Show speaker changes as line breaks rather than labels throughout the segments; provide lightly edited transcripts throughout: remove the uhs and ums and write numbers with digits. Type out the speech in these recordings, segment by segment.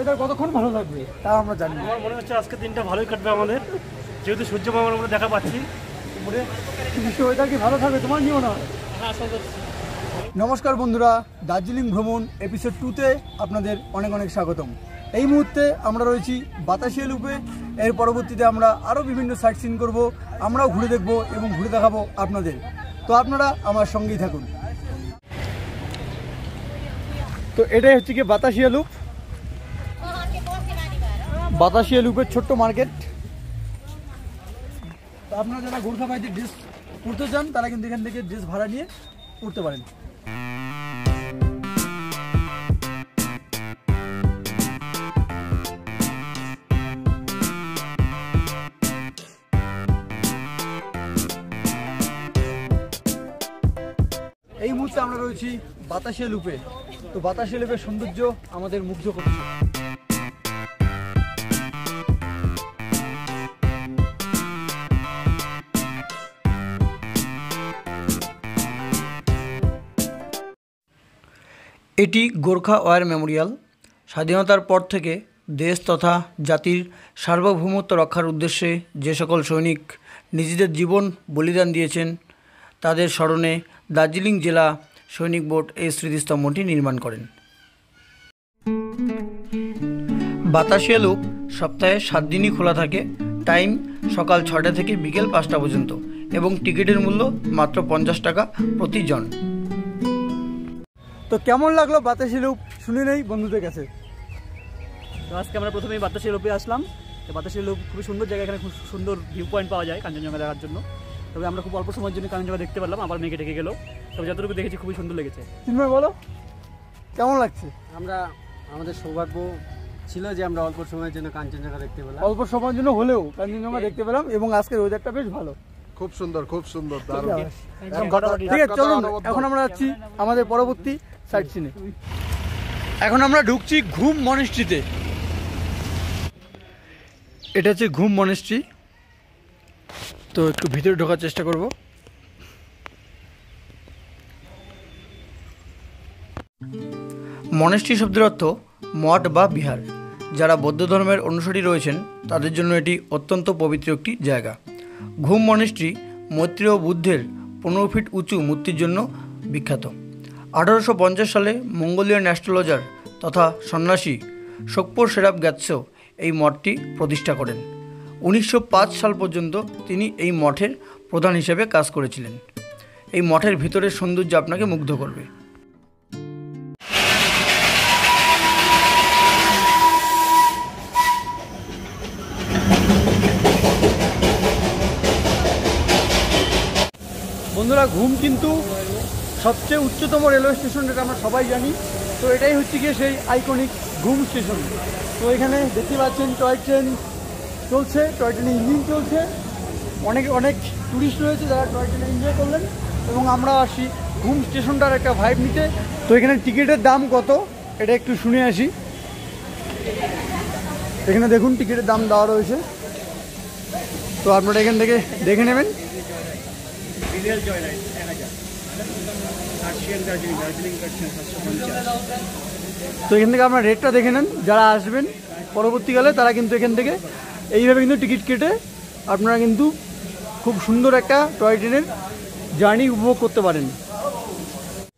Weather কতক্ষণ ভালো থাকবে তা আমরা জানি।
আমার মনে হচ্ছে আজকে দিনটা ভালোই কাটবে আমাদের, যেহেতু সূর্য মামার আমরা দেখা পাচ্ছি।
ওয়েদার কি ভালো থাকবে তোমার কি মনে হয়? নমস্কার বন্ধুরা, দার্জিলিং ভ্রমণ এপিসোড 2-তে আপনাদের অনেক অনেক স্বাগতম। এই মুহূর্তে আমরা রয়েছি বাতাসিয়া লুপে। এর পরবর্তীতে আমরা আরও বিভিন্ন সাইট সিন করবো, আমরাও ঘুরে দেখবো এবং ঘুরে দেখাবো আপনাদের। তো আপনারা আমার সঙ্গেই থাকুন। তো এটাই হচ্ছে কি বাতাসিয়া লুপ, বাতাসিয়া লুপের ছোট্ট মার্কেট। তো আপনারা যারা গোর্খা বাইতে ড্রেস পরতে চান তারা কিন্তু এখান থেকে ড্রেস ভাড়া নিয়ে পড়তে পারেন। এই মুহূর্তে আমরা রয়েছি বাতাসিয়া লুপে। তো বাতাসিয়া লুপের সৌন্দর্য আমাদের মুগ্ধ করছে। এটি গোর্খা ওয়ার মেমোরিয়াল। স্বাধীনতার পর থেকে দেশ তথা জাতির সার্বভৌমত্ব রক্ষার উদ্দেশ্যে যে সকল সৈনিক নিজেদের জীবন বলিদান দিয়েছেন তাদের স্মরণে দার্জিলিং জেলা সৈনিক বোর্ড এই স্মৃতিস্তম্ভটি নির্মাণ করেন। বাতাসিয়া লুপ সপ্তাহে 7 দিনই খোলা থাকে। টাইম সকাল 6টা থেকে বিকেল 5টা পর্যন্ত এবং টিকিটের মূল্য মাত্র 50 টাকা প্রতি জন। তো কেমন লাগলো বাতাসিয়া লুপ শুনে নেই বন্ধুদের কাছে।
তো আজকে আমরা প্রথমেই বাতাসিয়া লুপে আসলাম। তো বাতাসিয়া লুপ খুবই সুন্দর জায়গা, এখানে খুব সুন্দর ভিউ পয়েন্ট পাওয়া যায় কাঞ্চনজঙ্ঘা দেখার জন্য। তবে আমরা খুব অল্প সময়ের জন্য কাঞ্চনজঙ্ঘা দেখতে পারলাম, আবার মেঘে ঢেকে গেল। তবে যতটুকু দেখেছি খুবই সুন্দর লেগেছে।
চিন্ময় বলো কেমন লাগছে?
আমাদের সৌভাগ্য ছিল যে আমরা অল্প সময়ের জন্য কাঞ্চনজঙ্ঘা দেখতে পেলাম।
অল্প সময়ের জন্য হলেও কাঞ্চনজঙ্ঘা দেখতে পেলাম এবং আজকের ওয়েদারটা বেশ ভালো,
খুব সুন্দর, খুব সুন্দর, দারুণ।
ঠিক আছে, চলুন এখন আমরা যাচ্ছি আমাদের পরবর্তী সাইট সিনে। এখন আমরা ঢুকছি ঘুম মনেস্ট্রিতে। এটা হচ্ছে ঘুম মনেস্ট্রি। তো একটু ভিতরে ঢোকার চেষ্টা করব। মনেস্ট্রি শব্দের অর্থ মঠ বা বিহার। যারা বৌদ্ধ ধর্মের অনুসারী রয়েছেন তাদের জন্য এটি অত্যন্ত পবিত্র একটি জায়গা। ঘুম মনেস্ট্রি মৈত্রেয় বুদ্ধের 15 ফিট উঁচু মূর্তির জন্য বিখ্যাত। 1850 সালে মঙ্গোলিয়ান অ্যাস্ট্রোলজার তথা সন্ন্যাসী সোকপো সেরাপ গ্যাতসো এই মঠটি প্রতিষ্ঠা করেন। 1905 সাল পর্যন্ত তিনি এই মঠের প্রধান হিসেবে কাজ করেছিলেন। এই মঠের ভিতরের সৌন্দর্য আপনাকে মুগ্ধ করবে। বন্ধুরা, ঘুম কিন্তু সবচেয়ে উচ্চতম রেলওয়ে স্টেশন, এটা আমরা সবাই জানি। তো এটাই হচ্ছে গিয়ে সেই আইকনিক ঘুম স্টেশন। তো এখানে দেখতে পাচ্ছেন টয় ট্রেন চলছে, টয় ট্রেনের ইঞ্জিন চলছে। অনেক ট্যুরিস্ট রয়েছে যারা টয় ট্রেনে এনজয় করলেন এবং আমরা আসি ঘুম স্টেশনটার একটা ভাইব নিতে। তো এখানে টিকিটের দাম কত এটা একটু শুনে আসি। এখানে দেখুন টিকিটের দাম দেওয়া রয়েছে, তো আপনারা এখান থেকে দেখে নেবেন। তো এখান থেকে আপনার রেটটা দেখে নেন। যারা আসবেন পরবর্তীকালে তারা কিন্তু এখান থেকে এইভাবে কিন্তু টিকিট কেটে আপনারা কিন্তু খুব সুন্দর একটা টয় ট্রেনের জার্নি উপভোগ করতে পারেন।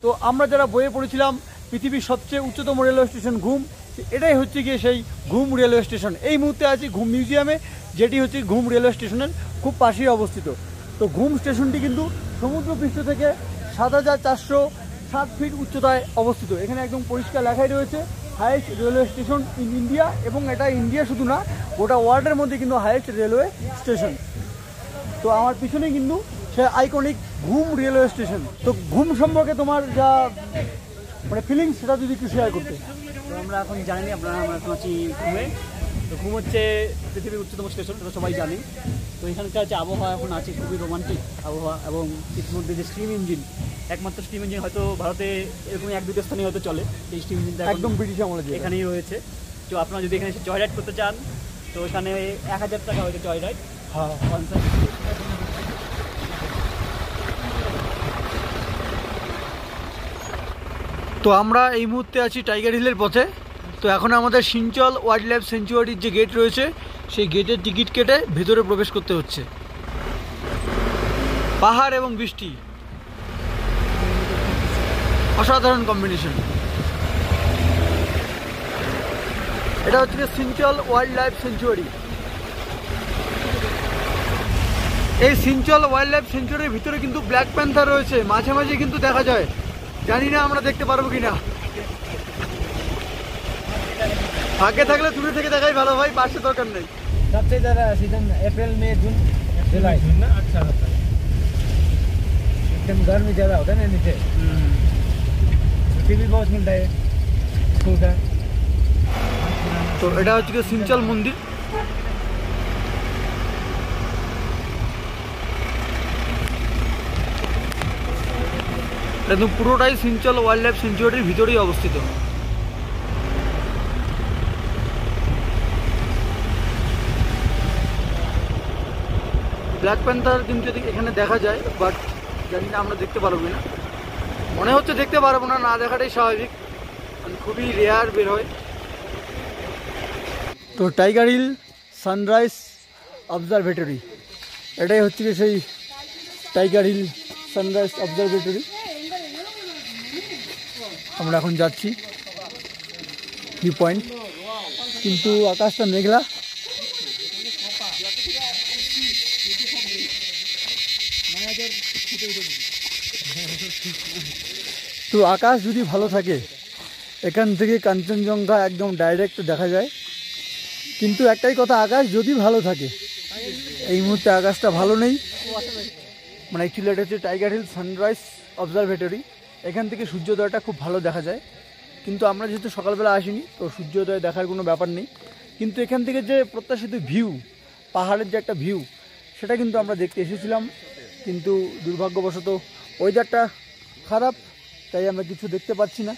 তো আমরা যারা বইয়ে পড়েছিলাম পৃথিবীর সবচেয়ে উচ্চতম রেলওয়ে স্টেশন ঘুম, এটাই হচ্ছে গিয়ে সেই ঘুম রেলওয়ে স্টেশন। এই মুহূর্তে আছি ঘুম মিউজিয়ামে, যেটি হচ্ছে ঘুম রেলওয়ে স্টেশনের খুব পাশেই অবস্থিত। তো ঘুম স্টেশনটি কিন্তু সমুদ্রপৃষ্ঠ থেকে 7407 ফিট উচ্চতায় অবস্থিত। এখানে একদম পরিষ্কার লেখাই রয়েছে highest railway station in India, এবং এটা ইন্ডিয়া শুধু না গোটা ওয়ার্ল্ডের মধ্যে কিন্তু হাইয়েস্ট রেলওয়ে স্টেশন। তো আমার পিছনে কিন্তু সে আইকনিক ঘুম রেলওয়ে স্টেশন। তো ঘুম সম্পর্কে তোমার যা ফিলিংস সেটা যদি একটু শেয়ার করতে।
তো আমরা এখন জানি আমরা এখন আছি ঘুমে। তো ঘুম হচ্ছে পৃথিবীর উচ্চতম স্টেশন, এটা সবাই জানি। তো এখানকার হচ্ছে আবহাওয়া এখন আছে খুবই রোমান্টিক আবহাওয়া, এবং ইতিমধ্যে যে স্টিম ইঞ্জিন, একমাত্র স্টিম ইঞ্জিন হয়তো ভারতে এরকম 1-2 স্থানে হয়তো চলে। এই স্টিম ইঞ্জিনটা
একদম ব্রিটিশ আমলে
এখানেই রয়েছে। তো আপনারা যদি এখানে এসে জয় রাইড করতে চান তো এখানে 1000 টাকা হয়তো জয় রাইড।
হ্যাঁ, তো আমরা এই মুহূর্তে আছি টাইগার হিলের পথে। তো এখন আমাদের সিঞ্চল ওয়াইল্ড লাইফ স্যাংচুয়ারির যে গেট রয়েছে সেই গেটের টিকিট কেটে ভেতরে প্রবেশ করতে হচ্ছে। পাহাড় এবং বৃষ্টি অসাধারণ কম্বিনেশন। এটা হচ্ছে সিঞ্চল ওয়াইল্ড লাইফ স্যাংচুয়ারি। এই সিঞ্চল ওয়াইল্ড লাইফ স্যাংচুয়ারির ভিতরে কিন্তু ব্ল্যাক প্যান্থার রয়েছে, মাঝে মাঝে কিন্তু দেখা যায়, জানি না আমরা দেখতে পারবো কিনা। ভাগ্যে থাকলে দূরে থেকে দেখাই ভালো ভাই, পাশে দরকার নেই।
सबसे ज़्यादा सीजन अप्रैल मई जून जुलाई ना अच्छा होता है, एकदम गर्मी ज़्यादा होता है ना नीचे, छुट्टी भी बहुत मिलता है स्कूल का।
তো এটা হচ্ছে সিঞ্চল মন্দির। একদম পুরোটাই সিঞ্চল ওয়াইল্ড লাইফ স্যাংচুয়ারির ভিতরেই অবস্থিত। ব্ল্যাক প্যান্থার কিন্তু এখানে দেখা যায়, বাট জানি না আমরা দেখতে পারবো না, মনে হচ্ছে দেখতে পারবো না, না দেখাটাই স্বাভাবিক, খুবই রেয়ার বের হয়। তো টাইগার হিল সানরাইজ অবজারভেটরি, এটাই হচ্ছে কি সেই টাইগার হিল সানরাইজ অবজারভেটরি। আমরা এখন যাচ্ছি ভিউ পয়েন্ট, কিন্তু আকাশটা মেঘলা। তো আকাশ যদি ভালো থাকে এখান থেকে কাঞ্চনজঙ্ঘা একদম ডাইরেক্ট দেখা যায়, কিন্তু একটাই কথা, আকাশ যদি ভালো থাকে, এই মুহূর্তে আকাশটা ভালো নেই। মানে অ্যাকচুয়ালি এটা হচ্ছে টাইগার হিল সানরাইজ অবজারভেটরি, এখান থেকে সূর্যোদয়টা খুব ভালো দেখা যায়, কিন্তু আমরা যেহেতু সকালবেলা আসিনি তো সূর্যোদয় দেখার কোনো ব্যাপার নেই। কিন্তু এখান থেকে যে প্রত্যাশিত ভিউ, পাহাড়ের যে একটা ভিউ, সেটা কিন্তু আমরা দেখতে এসেছিলাম, কিন্তু দুর্ভাগ্যবশত ওয়েদারটা খারাপ, তাই আমরা কিছু দেখতে পাচ্ছি না।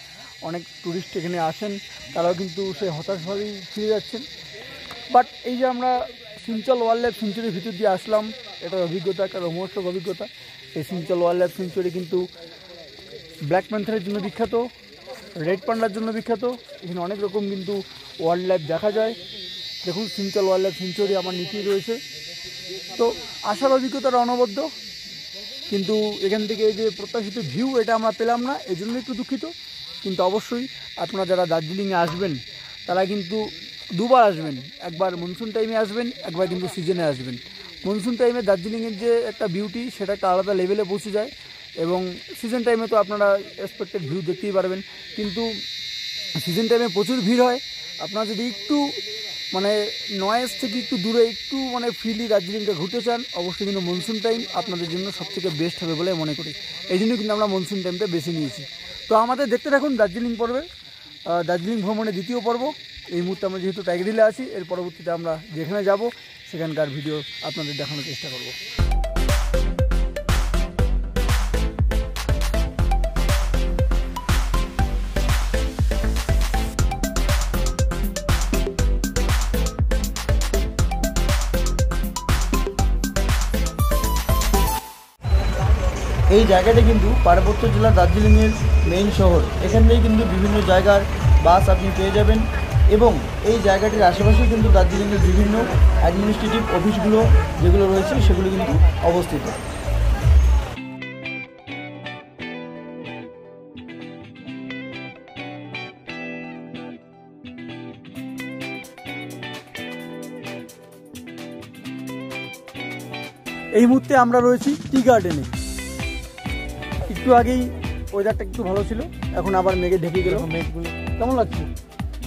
অনেক টুরিস্ট এখানে আসেন, তারাও কিন্তু সেই হতাশভাবেই ফিরে যাচ্ছেন। বাট এই যে আমরা সিঞ্চল ওয়াইল্ড লাইফ স্যাংচুয়ারির ভিতর দিয়ে আসলাম, এটার অভিজ্ঞতা, একটা রোমহর্ষক অভিজ্ঞতা। এই সিঞ্চল ওয়াইল্ড লাইফ স্যাংচুয়ারি কিন্তু ব্ল্যাক প্যান্থারের জন্য বিখ্যাত, রেড পান্ডার জন্য বিখ্যাত। এখানে অনেক রকম কিন্তু ওয়াইল্ড লাইফ দেখা যায়। দেখুন সিঞ্চল ওয়াইল্ড লাইফ স্যাংচুয়ারি আমার নিচেই রয়েছে। তো আসার অভিজ্ঞতাটা অনবদ্য, কিন্তু এখান থেকে এই যে প্রত্যাশিত ভিউ এটা আমরা পেলাম না, এই জন্য একটু দুঃখিত। কিন্তু অবশ্যই আপনারা যারা দার্জিলিংয়ে আসবেন তারা কিন্তু দুবার আসবেন, একবার মনসুন টাইমে আসবেন, একবার কিন্তু সিজনে আসবেন। মনসুন টাইমে দার্জিলিংয়ের যে একটা বিউটি সেটা একটা আলাদা লেভেলে পৌঁছে যায়, এবং সিজন টাইমে তো আপনারা এক্সপেক্টেড ভিউ দেখতেই পারবেন। কিন্তু সিজন টাইমে প্রচুর ভিড় হয়। আপনারা যদি একটু মানে নয়েজ থেকে একটু দূরে একটু মানে ফ্রিলি দার্জিলিংটা ঘুরতে চান, অবশ্যই কিন্তু মনসুন টাইম আপনাদের জন্য সবথেকে বেস্ট হবে বলে মনে করি। এই জন্য কিন্তু আমরা মনসুন টাইমটা বেছে নিয়েছি। তো আমাদের দেখতে থাকুন দার্জিলিং পর্বে, দার্জিলিং ভ্রমণের দ্বিতীয় পর্ব। এই মুহূর্তে আমরা যেহেতু টাইগার হিলে আছি, এর পরবর্তীতে আমরা যেখানে যাব সেখানকার ভিডিও আপনাদের দেখানোর চেষ্টা করব। এই জায়গাটা কিন্তু পার্বত্য জেলা দার্জিলিংয়ের মেইন শহর। এখান থেকে কিন্তু বিভিন্ন জায়গার বাস আপনি পেয়ে যাবেন, এবং এই জায়গাটির আশেপাশেই কিন্তু দার্জিলিংয়ের বিভিন্ন অ্যাডমিনিস্ট্রেটিভ অফিসগুলো যেগুলো রয়েছে সেগুলো কিন্তু অবস্থিত। এই মুহূর্তে আমরা রয়েছি টি গার্ডেনে। একটু আগেই ওয়েদারটা একটু ভালো ছিল, এখন আবার মেঘে ঢেকে গেল। মেঘগুলো কেমন লাগছে?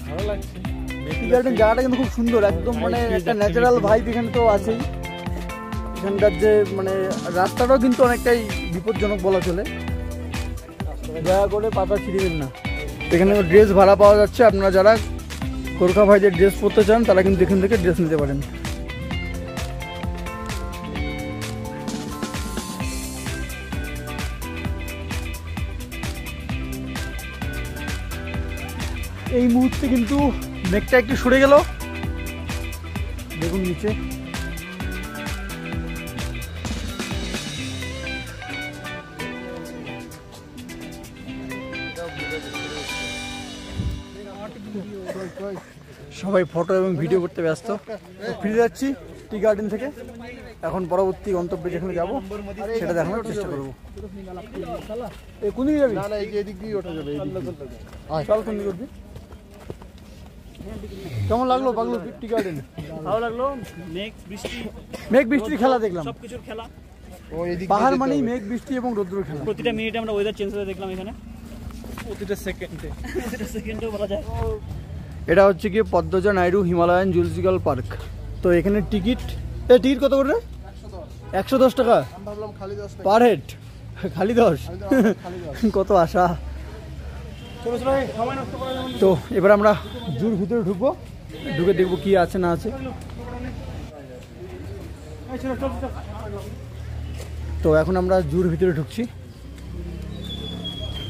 ভালো লাগছে।
টি গার্ডেন জায়গাটা কিন্তু খুব সুন্দর, একদম মানে একটা ন্যাচারাল ভাইব এখানে তো আছেই। এখানকার যে মানে রাস্তাটাও কিন্তু অনেকটাই বিপজ্জনক বলা চলে, দয়া করে পাতা ছিঁড়বেন না। এখানে ড্রেস ভাড়া পাওয়া যাচ্ছে, আপনারা যারা গোর্খা ভাইদের ড্রেস পরতে চান তারা কিন্তু এখান থেকে ড্রেস নিতে পারেন। এই মুহূর্তে কিন্তু মেঘটা একটু সরে গেল, দেখুন নিচে। সবাই ফটো এবং ভিডিও করতে ব্যস্ত। ফিরে যাচ্ছি টি গার্ডেন থেকে, এখন পরবর্তী গন্তব্যে যেখানে যাব সেটা দেখানোর চেষ্টা করবো। কোন দিকে যাবি?
না না, এই যে এদিক দিয়ে ওঠা যাবে,
চল কোন দিকে উঠবি? কেমন লাগলো পাগলু টি গার্ডেন?
ভালো লাগলো। মেঘ বৃষ্টি,
মেঘ বৃষ্টির খেলা দেখলাম।
সবকিছুর খেলা।
ও এদিক
পাহাড় মানেই মেঘ বৃষ্টি এবং রৌদ্রের খেলা।
প্রতিটা মিনিটে আমরা ওয়েদার চেঞ্জ হতে দেখলাম এখানে, প্রতিটা সেকেন্ডেও বলা যায়।
এটা হচ্ছে কি Padmaja Naidu Himalayan zoological park. তো এখানে টিকিট কত করে? 110 টাকা
ভাবলাম খালি 10 টাকা
পার হেড। খালি 10? কত আশা। তো এবার আমরা জুর ভিতরে ঢুকবো, ঢুকে দেখবো কি আছে না আছে। তো এখন আমরা জুর ভিতরে ঢুকছি।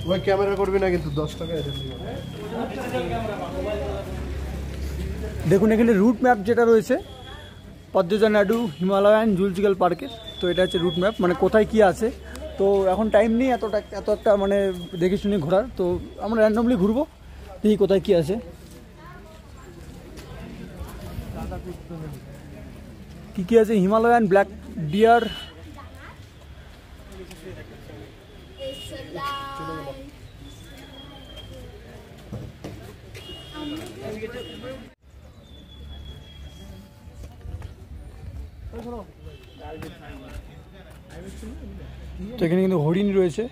ওই ক্যামেরা করবি না কিন্তু 10 টাকা এটা।
দেখুন এখানে রুট ম্যাপ যেটা রয়েছে পদ্মজা নাইডু হিমালয়ান জুলজিক্যাল পার্কের, তো এটা হচ্ছে রুট ম্যাপ, মানে কোথায় কি আছে। তো এখন টাইম নেই এত একটা মানে দেখে শুনে ঘোরার, তো আমরা র্যান্ডমলি ঘুরবো, দেখি কোথায় কি আছে। কি কি আছে? হিমালয়ান ব্ল্যাক ডিয়ার, তো এখানে কিন্তু হরিণ রয়েছে।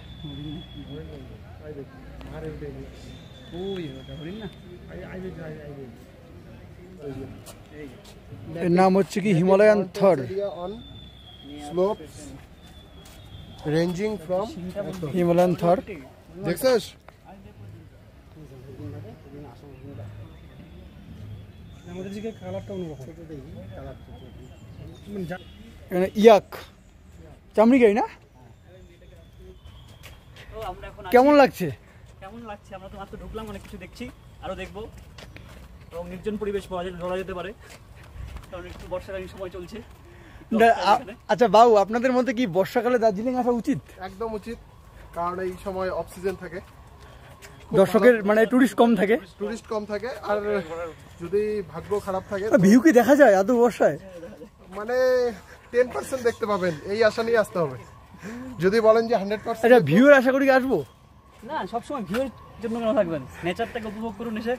এর নাম হচ্ছে কি Himalayan tahr,
on slopes ranging from
Himalayan tahr.
দেখছিস?
আমাদের দিকে কালারটা অন্যরকম।
এখানে ইয়াক চামড়ি গাড়ি না?
তো আমরা এখন
কেমন লাগছে?
কেমন লাগছে? আমরা তো মাত্র ঢুকলাম, অনেক কিছু দেখছি, আরো দেখবো। এবং নির্জন পরিবেশ বলা যেতে পারে, কারণ একটু বর্ষাকালীন সময় চলছে।
আচ্ছা বাবু, আপনাদের মধ্যে কি বর্ষাকালে দার্জিলিং আসা উচিত?
একদম উচিত, কারণ এই সময় অফ সিজন থাকে,
দর্শকের মানে টুরিস্ট কম থাকে,
টুরিস্ট কম থাকে, আর যদি ভাগ্য খারাপ থাকে
ভিউ কি দেখা যায় আদৌ বর্ষায়?
মানে 10% দেখতে পাবেন, এই আশা নিয়ে আসতে হবে। যদি বলেন যে 100%,
আচ্ছা ভিউর আশা করি আসবো
না, সবসময় ভিউর জন্য কেন থাকবেন? নেচারটাকে উপভোগ করুন এসে,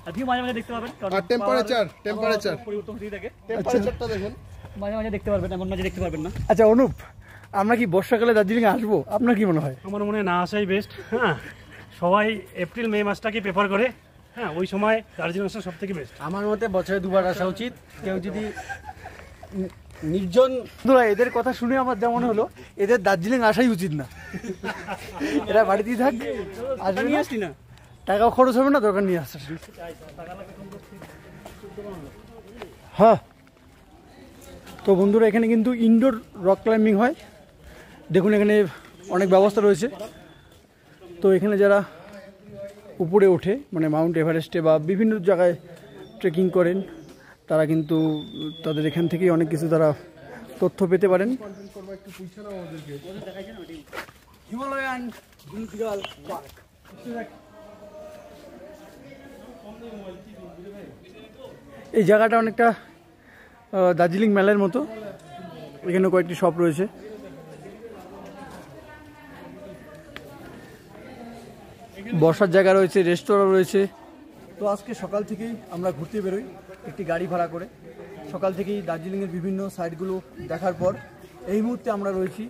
আর ভিউ মাঝে মাঝে দেখতে পাবেন।
আর টেম্পারেচার
পরিবর্তন হতেই থাকে,
টেম্পারেচারটা দেখেন,
মাঝে মাঝে দেখতে পারবেন, এমন মাঝে দেখতে পারবেন না।
আচ্ছা অনুপ, আমরা কি বর্ষাকালে দার্জিলিং আসবো? আপনার কি মনে হয়?
আমার মনে হয় না আসাই বেস্ট। হ্যাঁ, সবাই এপ্রিল মে মাসটাকে প্রেফার করে। হ্যাঁ, ওই সময় দার্জিলিং আসা সব থেকে বেস্ট।
আমার মতে বছরে দুবার আসা উচিত। কেউ যদি নির্জন,
এদের কথা শুনে আমার যেমন হলো এদের দার্জিলিং আসাই উচিত না, এরা বাড়িতেই থাক, আসবে
নিয়ে
না,
আসলি না,
টাকাও খরচ হবে না, দরকার নিয়ে আসছে। হ্যাঁ, তো বন্ধুরা এখানে কিন্তু ইনডোর রক ক্লাইম্বিং হয়। দেখুন এখানে অনেক ব্যবস্থা রয়েছে। তো এখানে যারা উপরে ওঠে, মানে মাউন্ট এভারেস্টে বা বিভিন্ন জায়গায় ট্রেকিং করেন, তারা কিন্তু তাদের এখান থেকেই অনেক কিছু তারা তথ্য পেতে পারেন। হিমালয়ান জুলজিক্যাল পার্ক, এই জায়গাটা অনেকটা দার্জিলিং মেলার মতো। এখানে কয়েকটি শপ রয়েছে। বসার জায়গা রয়েছে, রেস্তোরাঁ রয়েছে। তো আজকে সকাল থেকেই আমরা ঘুরতে বেরোই একটি গাড়ি ভাড়া করে। সকাল থেকেই দার্জিলিংয়ের বিভিন্ন সাইটগুলো দেখার পর এই মুহূর্তে আমরা রয়েছি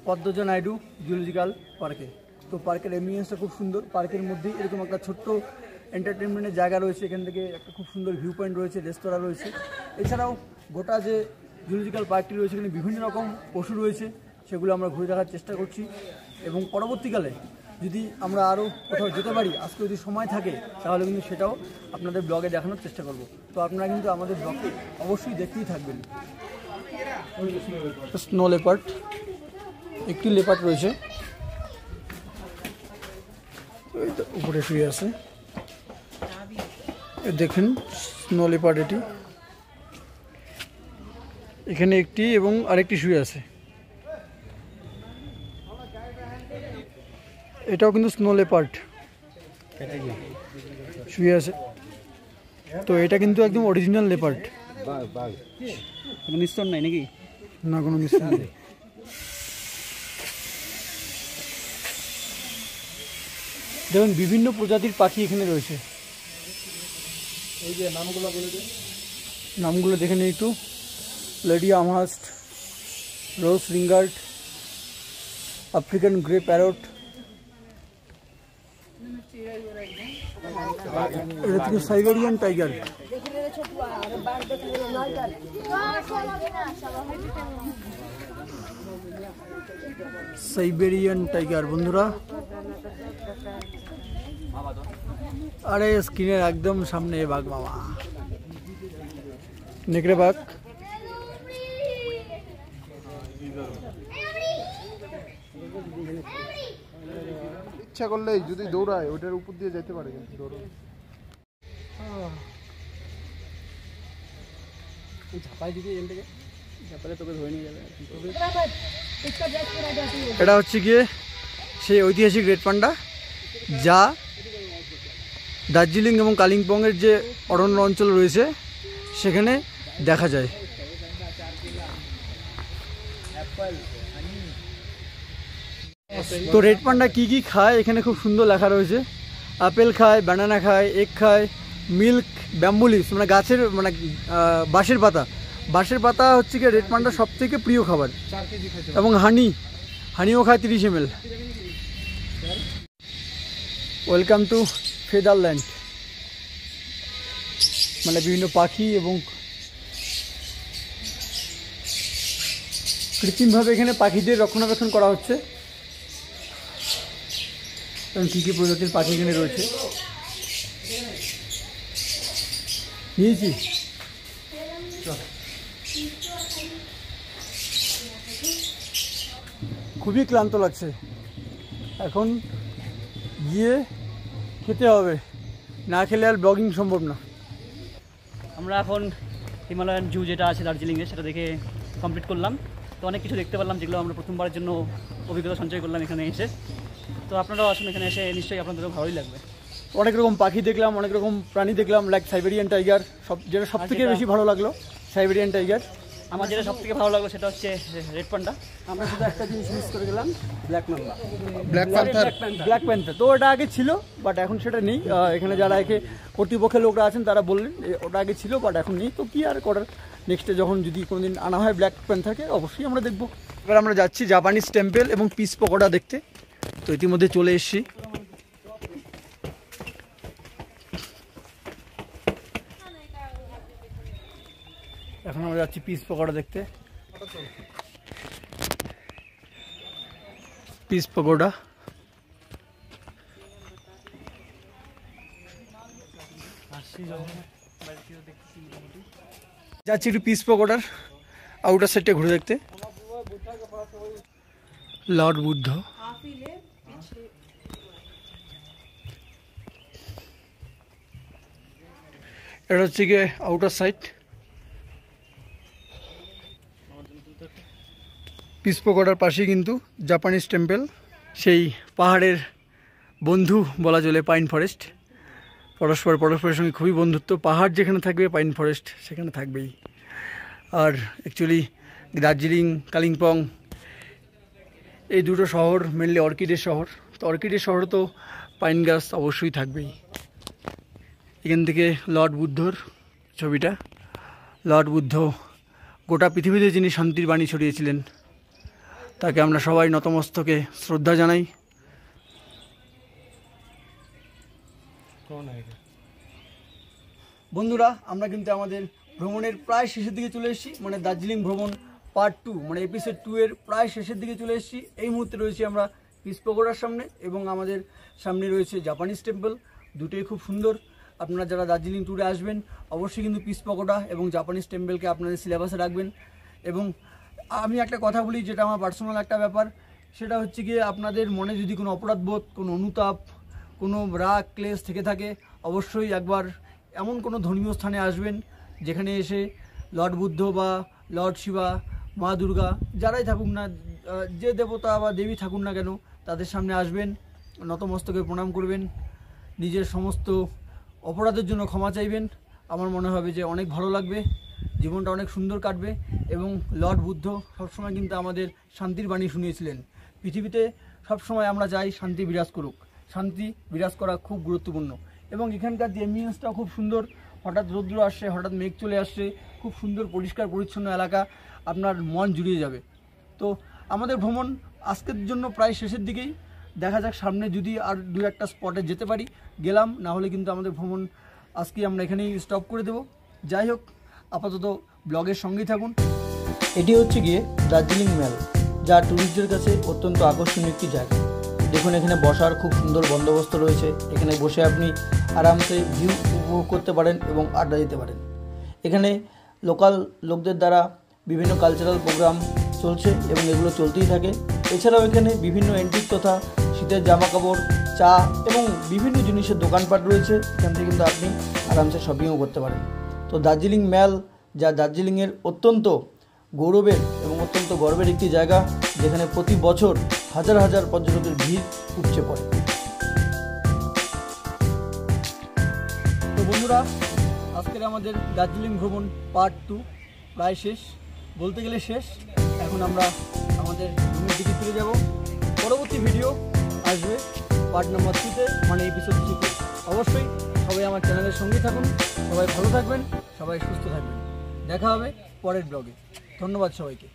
পদ্মজা নাইডু জুলজিক্যাল পার্কে। তো পার্কের এমবিয়েন্সটা খুব সুন্দর। পার্কের মধ্যেই এরকম একটা ছোট্ট এন্টারটেনমেন্টের জায়গা রয়েছে। এখান থেকে একটা খুব সুন্দর ভিউ পয়েন্ট রয়েছে, রেস্তোরাঁ রয়েছে। এছাড়াও গোটা যে জুলজিক্যাল পার্কটি রয়েছে এখানে বিভিন্ন রকম পশু রয়েছে, সেগুলো আমরা ঘুরে দেখার চেষ্টা করছি। এবং পরবর্তীকালে যদি আমরা আরও কোথাও যেতে পারি, আজকে যদি সময় থাকে, তাহলে কিন্তু সেটাও আপনাদের ব্লগে দেখানোর চেষ্টা করব। তো আপনারা কিন্তু আমাদের ব্লগে অবশ্যই দেখতেই থাকবেন। স্নো লেপার্ড, একটি লেপার্ড রয়েছে, উপরে শুয়ে আছে। দেখেন স্নো লেপার্ড, এটি এখানে একটি এবং আরেকটি শুয়ে আছে। এটাও কিন্তু স্নো লেপার্ড শুয়ে আছে। তো এটা কিন্তু একদম অরিজিনাল লেপার্ড,
কোনো মিশ্রণ নাই নাকি?
না কোনো মিশ্রণ নেই। দেখুন বিভিন্ন প্রজাতির পাখি এখানে রয়েছে।
এই যে নামগুলো বলে দিন।
নামগুলো দেখে নিই একটু। লেডি আমহাস্ট, রোজ রিঙ্গার্ড, আফ্রিকান গ্রে প্যারট, এটা থেকে সাইবেরিয়ান টাইগার। সাইবেরিয়ান টাইগার বন্ধুরা, আরে স্ক্রিনের একদম সামনে বাঘ মামা, নেকড়ে বাঘ।
ইচ্ছা করলেই যদি দৌড়ায় ওটার উপর দিয়ে যেতে পারে, কিন্তু দৌড়ায়।
ঝাপাই দিবি এখান থেকে, ঝাপালে তোকে ধরে নিয়ে যাবে।
এটা হচ্ছে গিয়ে সেই ঐতিহাসিক রেড পান্ডা যা দার্জিলিং এবং কালিম্পংয়ের যে অরণ্য অঞ্চল রয়েছে সেখানে দেখা যায়। তো রেড পান্ডা কী কী খায় এখানে খুব সুন্দর লেখা রয়েছে। আপেল খায়, ব্যানানা খায়, এগ খায়, মিল্ক, ব্যাম্বু লিভস মানে গাছের মানে বাঁশের পাতা। বাঁশের পাতা হচ্ছে গিয়ে রেড পান্ডার সব থেকে প্রিয় খাবার। এবং হানিও খায় 30 ml। ওয়েলকাম টু ফেদারল্যান্ড, মানে বিভিন্ন পাখি এবং কৃত্রিমভাবে এখানে পাখিদের রক্ষণাবেক্ষণ করা হচ্ছে। এবং কী কী প্রজাতির পাখি এখানে রয়েছে নিয়েছি। খুবই ক্লান্ত লাগছে, এখন গিয়ে খেতে হবে, না খেলে আর ব্লগিং সম্ভব না।
আমরা এখন হিমালয়ান জু যেটা আছে দার্জিলিংয়ে সেটা দেখে কমপ্লিট করলাম। তো অনেক কিছু দেখতে পারলাম যেগুলো আমরা প্রথমবারের জন্য অভিজ্ঞতা সঞ্চয় করলাম এখানে এসে। তো আপনারাও আসুন, এখানে এসে নিশ্চয়ই আপনাদেরও ভালোই লাগবে।
অনেক রকম পাখি দেখলাম, অনেক রকম প্রাণী দেখলাম, লাইক সাইবেরিয়ান টাইগার। যেটা সব থেকে বেশি ভালো লাগলো সাইবেরিয়ান টাইগার।
আমার যেটা সব থেকে ভালো লাগলো সেটা হচ্ছে রেড পান্ডা।
আমরা শুধু একটা জিনিস মিস করে গেলাম, black mamba,
black panther.
Black panther. তো ওটা আগে ছিল বাট এখন সেটা নেই। এখানে যারা একে কর্তৃপক্ষের লোকরা আছেন তারা বললেন ওটা আগে ছিল বাট এখন নেই। তো কি আর করার, নেক্সটে যখন যদি কোনোদিন আনা হয় ব্ল্যাক প্যান্থারকে অবশ্যই আমরা দেখবো। এবার আমরা যাচ্ছি জাপানিজ টেম্পল এবং পিস পকোড়া দেখতে। তো ইতিমধ্যে চলে এসেছি। এখন আমরা যাচ্ছি পিস পকোড়া দেখতে। পিস পকোড়া যাচ্ছি একটু পিস পকোড়ার আউটার সাইডটা ঘুরে দেখতে। লর্ড বুদ্ধ, এটা হচ্ছে গিয়ে আউটার সাইড। পিস পকোড়ার পাশেই কিন্তু জাপানিজ টেম্পল, সেই পাহাড়ের বন্ধু বলা চলে পাইন ফরেস্ট। পরস্পরের সঙ্গে খুবই বন্ধুত্ব। পাহাড় যেখানে থাকবে পাইন ফরেস্ট সেখানে থাকবেই। আর অ্যাকচুয়ালি দার্জিলিং, কালিম্পং এই দুটো শহর মেনলি অর্কিডের শহর। তো অর্কিডের শহরে তো পাইন গাছ অবশ্যই থাকবেই। এখান থেকে লর্ড বুদ্ধর ছবিটা। লর্ড বুদ্ধ গোটা পৃথিবীতে যিনি শান্তির বাণী ছড়িয়েছিলেন, তাকে আমরা সবাই নতমস্তকে শ্রদ্ধা জানাই। বন্ধুরা, আমরা কিন্তু আমাদের ভ্রমণের প্রায় শেষের দিকে চলে এসেছি। মানে দার্জিলিং ভ্রমণ পার্ট 2 মানে এপিসোড 2 এর প্রায় শেষের দিকে চলে এসেছি। এই মুহূর্তে রয়েছি আমরা পিস পকোড়ার সামনে এবং আমাদের সামনে রয়েছে জাপানিজ টেম্পল। দুটোই খুব সুন্দর। আপনারা যারা দার্জিলিং ট্যুরে আসবেন অবশ্যই কিন্তু পিস পকোড়া এবং জাপানিজ টেম্পলকে আপনাদের সিলেবাসে রাখবেন। এবং আমি একটা কথা বলি, যেটা আমার পার্সোনাল একটা ব্যাপার, সেটা হচ্ছে গিয়ে আপনাদের মনে যদি কোনো অপরাধবোধ, কোনো অনুতাপ, কোনো রাগ ক্লেশ থেকে থাকে, অবশ্যই একবার এমন কোনো ধর্মীয় স্থানে আসবেন যেখানে এসে লর্ড বুদ্ধ বা লর্ড শিবা, মা দুর্গা, যারাই থাকুক না, যে দেবতা বা দেবী থাকুন না কেন, তাদের সামনে আসবেন, নতমস্তকে প্রণাম করবেন, নিজের সমস্ত অপরাধের জন্য ক্ষমা চাইবেন। আমার মনে হবে যে অনেক ভালো লাগবে, জীবনটা অনেক সুন্দর কাটবে। এবং লর্ড বুদ্ধ সবসময় কিন্তু আমাদের শান্তির বাণী শুনিয়েছিলেন। পৃথিবীতে সবসময় আমরা চাই শান্তি বিরাজ করুক, শান্তি বিরাজ করা খুব গুরুত্বপূর্ণ। এবং এখানকার যে এমবিয়েন্সটাও খুব সুন্দর, হঠাৎ রৌদ্র আসছে, হঠাৎ মেঘ চলে আসছে, খুব সুন্দর পরিষ্কার পরিচ্ছন্ন এলাকা, আপনার মন জুড়িয়ে যাবে। তো আমাদের ভ্রমণ আজকের জন্য প্রায় শেষের দিকেই, দেখা যাক সামনে যদি আর 2-1টা স্পটে যেতে পারি গেলাম, না হলে কিন্তু আমাদের ভ্রমণ আজকে আমরা এখানেই স্টপ করে দেব। যাই হোক, আপাতত ব্লগের সঙ্গেই থাকুন। এটি হচ্ছে গিয়ে দার্জিলিং ম্যাল, যা ট্যুরিস্টদের কাছে অত্যন্ত আকর্ষণীয় একটি জায়গা। দেখুন এখানে বসার খুব সুন্দর বন্দোবস্ত রয়েছে, এখানে বসে আপনি আরামসে ভিউ উপভোগ করতে পারেন এবং আড্ডা দিতে পারেন। এখানে লোকাল লোকদের দ্বারা বিভিন্ন কালচারাল প্রোগ্রাম চলছে এবং এগুলো চলতেই থাকে। এছাড়াও এখানে বিভিন্ন অ্যান্টিক তথা শীতের জামা কাপড়, চা এবং বিভিন্ন জিনিসের দোকানপাট রয়েছে। এখান থেকে কিন্তু আপনি আরামসে শপিংও করতে পারেন। তো দার্জিলিং ম্যাল, যা দার্জিলিংয়ের অত্যন্ত গৌরবের এবং অত্যন্ত গর্বের একটি জায়গা, যেখানে প্রতি বছর হাজার হাজার পর্যটকের ভিড় উপচে পড়ে। তো বন্ধুরা, আজকের আমাদের দার্জিলিং ভ্রমণ পার্ট 2 প্রায় শেষ, বলতে গেলে শেষ। এখন আমরা আমাদের রুমের দিকে ফিরে যাব। পরবর্তী ভিডিও আসবে পার্ট নাম্বার 3-তে, মানে এপিসোড 3-তে। অবশ্যই সবাই আমার চ্যানেলের সঙ্গে থাকুন, সবাই ভালো থাকবেন, সবাই সুস্থ থাকবেন। দেখা হবে পরের ব্লগে। ধন্যবাদ সবাইকে।